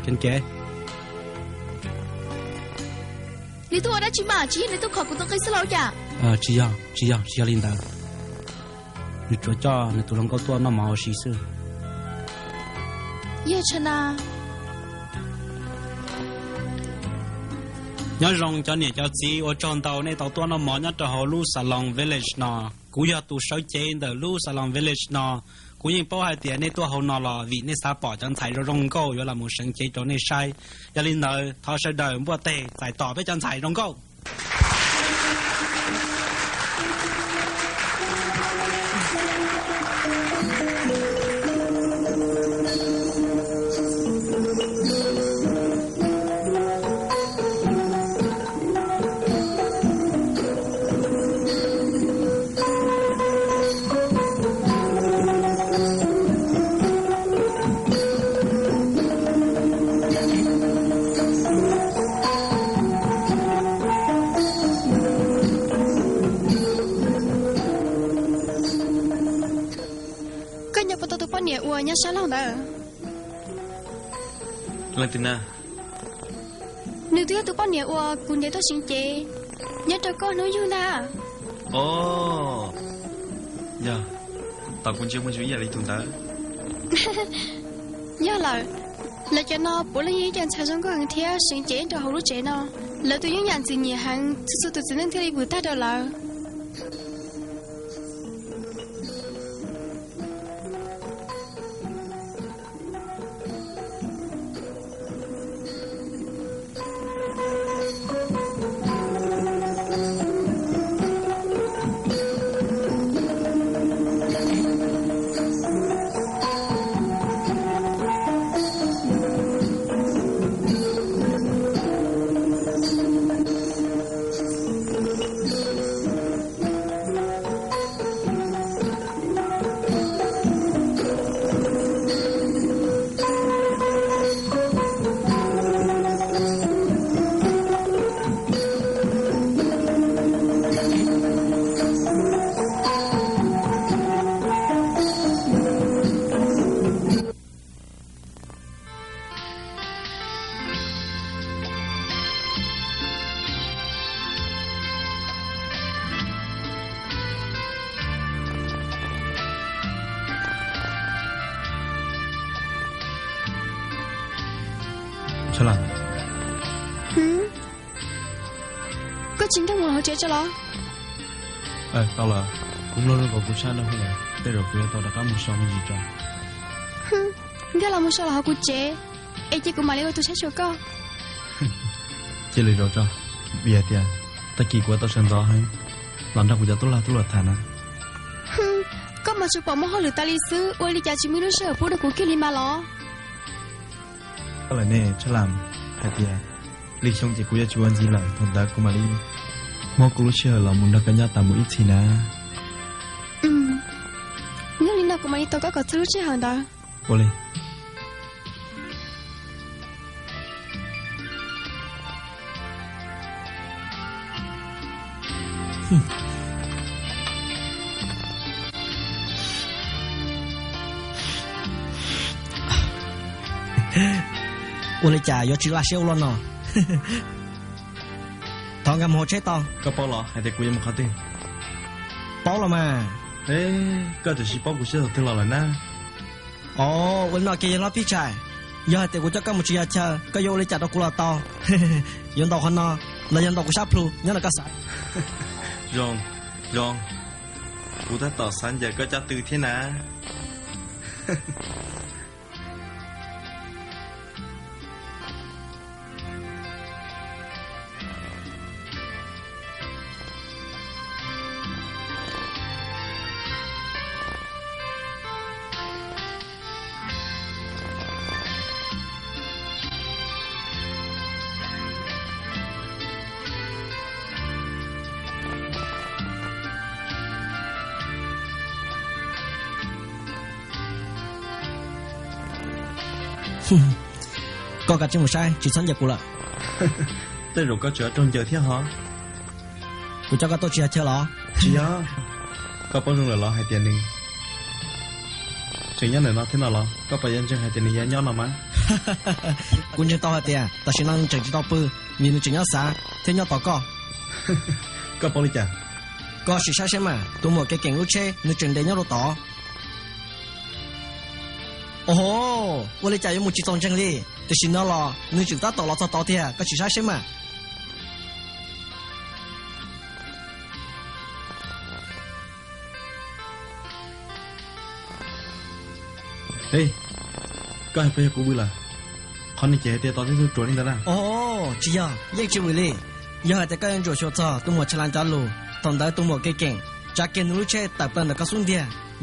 chân chế你对我的去嘛？只你都考过都开始了呀？chỉ要linh đạo你做cho你tụi nó có tua nó màu xí xưa 叶琛啊， nhớ rong cho nè cho chị ở trong tàu này tàu tua nó mỏ nhớ cho họ lu salon village nọ cú giờ tụ sáu chế từ lu salon village nọ cú những bao hai tiền này tua họ nọ là vì này sao bỏ chân chạy rồi rong câu rồi là một sinh chế cho này sai giờ linh đạo thọ sẽ đời mua tệ giải tỏ với chân chạy rong câu nhớ sáng lòng đó. Lần tin à? Nếu tôi tụi con nhớ qua cùng nhớ tôi xin chế, nhớ cho con nói như na. Ồ, dạ, tao cũng chưa muốn suy nghĩ gì tụi ta. Nhớ là cho nó bố lấy ý chẳng sai trong cái hàng theo xin chế cho hậu lúc chế nó, là tôi những nhận gì nhiều hàng, sự tự nhiên theo đi vừa ta đó là. Sao làm? Có chính thức muốn hỗ trợ cho nó. Tao là cũng lo vào cuộc sống đâu hay là bây giờ tao đã có một số gì cho. Cái là một số là họ cuộc chế. Em chỉ cũng mà lấy tôi sẽ cho con. Chỉ lấy rồi cho. Bây giờ thì ta kỳ của tao xem rõ hay làm ra của tao là thà nè. Có mà chụp bỏ một hồi lửa ta lý sư, ôi lý cha chỉ mới nói sợ phụ được của kia đi mà lo. Tao lại nè cho làm hay thì lý xong chỉ của gia chủ anh gì lại thằng ta cũng mà đi. Mua cũng chưa là muốn đặt cái nhà tạm một ít gì nè. Nếu lý nào cũng mà đi tao có thứ chứ hả đó. Vô đi. Ôi chà, yo chỉ là siêu luôn nè. Thằng ngầm hồ chết to. Có bao lọ hay để của em khó tin. Bao là mà. Ê, có thể chỉ bao của sẽ thật là nè. Ồ, ôi nó kia nó phía trái. Giờ thì của cho các một chuyện chờ, có yo lấy chả đó cũng là to. Yon tàu hơn nó, là yon tàu của sắp luôn, nhớ là cái sải. Rong. Của ta tỏ sáng giờ có cho từ thế nào? Có cả trên một sai, chỉ sáng giờ của lợ. Tên rồi có chỗ trong giờ thế hả? Của cho các tôi chia chơi lo. Chị á, có bao nhiêu là lo hai tiền đi. Chỉ nhớ này nó thế nào lo? Có bao nhiêu chân hai tiền đi nhớ nào mà? cũng chưa to tiền ta xin năng chẳng chỉ to bự vì nó chỉ nhớ xa thế nhớ to co ก็ปอลิจ่า có sự sai xem mà tôi một cái kiện lúc chơi nó chừng để nhớ đồ to ồ我来家有木几种经历就是那了你就打到了到的个事啥什么 เฮ้ยก็ให้ไปกูบุล่ะคนนี้เจ๊เตี้ยตอนที่ตัวนี้แล้วนะ 哦这样也就为了以后在个人做学者都莫吃烂家路同到都莫给劲加给努力车大半的个兄弟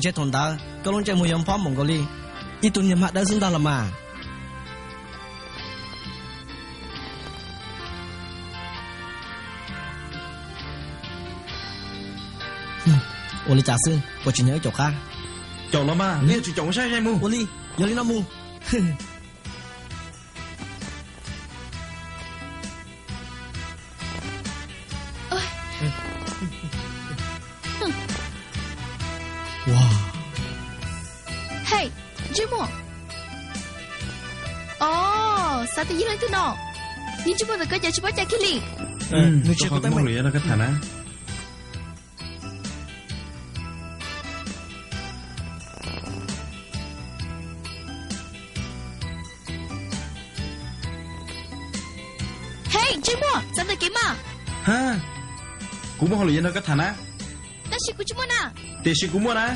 这同到个龙这莫用跑蒙古里一多年嘛都送到了嘛我的假设我今天要走开 จบแล้วมาเนี่ยจุดจบไม่ใช่มู 我哩有哩那木哇 Hey, Jimo. Oh, satu hilang tu no. Ni cuma nak kerja cepat cakap kili. 你 ก็ 去 เขา 不 ต้ 带 อง 没 เรียนแล้วก็ฐานะ Hey, Jimo, satu kema. ฮะกูไม่เขาเรียนแล้วก็ฐานะ Nasi ku cuma na. เตชิกูมั่วนะ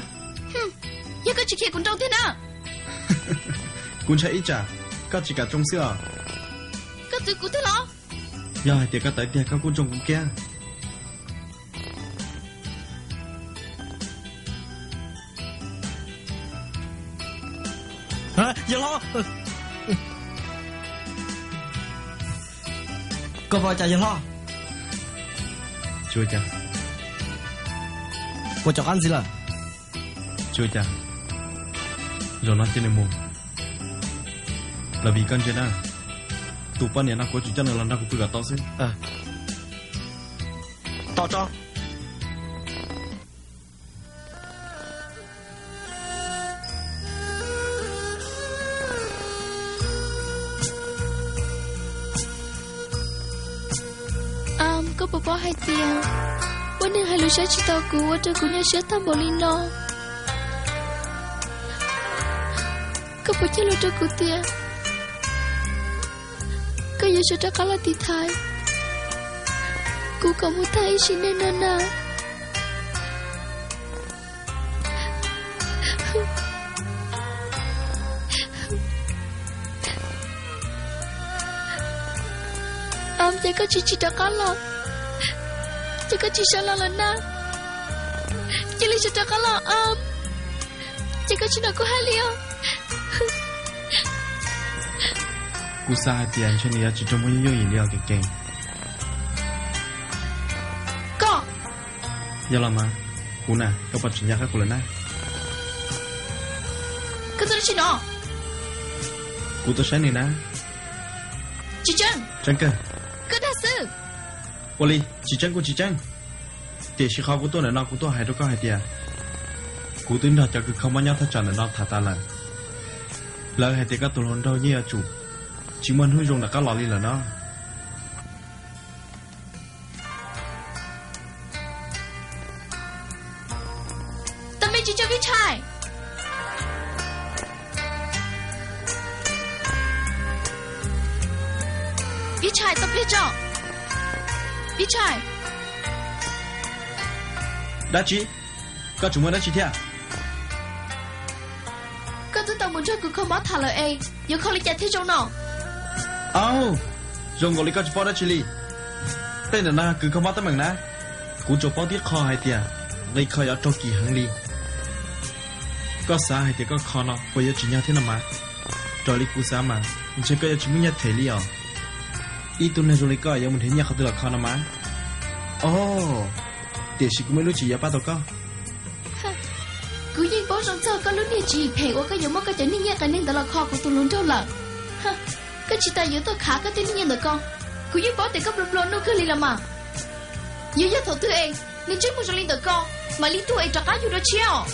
Ya kau cakap kau tahu tak? กูใช้อีจ่าก็จิกาจงเสื้อ Kau tu ku tu lo. ยาให้เตี้ยก็เตะเตี้ยก็กูจงกูแก่ 啊，有咯，个包家有咯， ช่วยจ้ะ 我找案子了， ช่วยจ้ะเรานัดเจนในมุมเราบีกันเจน่าตัวป้าเนี่ยนักกูจุดจันทร์เรานักกูพูดกับต่อสิ 到账。 Kau bawa hai dia. Wanita halu saya cerita aku, ada guna saya tambolino. Kau baca luda ku dia. Kau ya sudah kalah di Thai. Ku kamu Thai sini nana. Jaga cici dah kalah. Jaga cici salah lana. Jadi sudah kalah Jaga cina aku halia. กูสาเตียนเช่นนี้จะจงไม่ย่อยเลี้ยวเก่ง Kau ๆอย่าละมากูน่ะก็ปัจจัยข้ากูเลยนะ Kau tu cina กูตัวใช้นี่นะ Cicang จังเกอ Kau dah se วอลีจีจังกูจีจังเดี๋ยวชิคากูตัวเนี่ยนกูตัวหายตัวก็หายเดียกูตื่นถ้าจะคือเขามาเนี่ยถ้าจันเนี่ยนถ่าตาลันแล้วหายเดียก็ตัวหอนเราเยี่ยจูจิมันหุ่ยรงน่ะก็หล่อลีแล้วเนาะ Tapi cicang Vichai Vichai tapi cicang Vichai ได้จีก็จุมันได้จีเทีย Kau tu tahu muncul ku kau mau thả lời ai Yo kau lihat thế trong nào เอ้ารงกอลีก็จะป้อได้ชิลีเต้นนะคือเขามาตั้งเหมือนนะกูจะป้อที่คอหายเดียเลยคอยเอาโจกี่หังลีก็สาหายเดียก็คอเนาะไปยจีเนี่ยที่นั่นมาจอลีกูสามามันจะก็จะชิมิเนี่ยเทลีอ่ะอีตัวเนี่ยจอลีก็ยังมันเห็นเนี่ยเขาตัวละคอนะมาโอ้เดี๋ยวชิกูไม่รู้จีอย่าป้าตัวก็ Cứ nhìn bố rong cho con lúc này chỉ phải qua cái giống một cái chân nhẹ cái nên đó là kho của tôi luôn đâu là cái chị ta yếu tôi khá cái tên nhiên được con cứ nhìn bố thì có bấm luôn nó cứ lì làm mà yếu yếu thầu tư em nên trước một số linh được con mà linh tu ấy trả cáอยู่đó chiao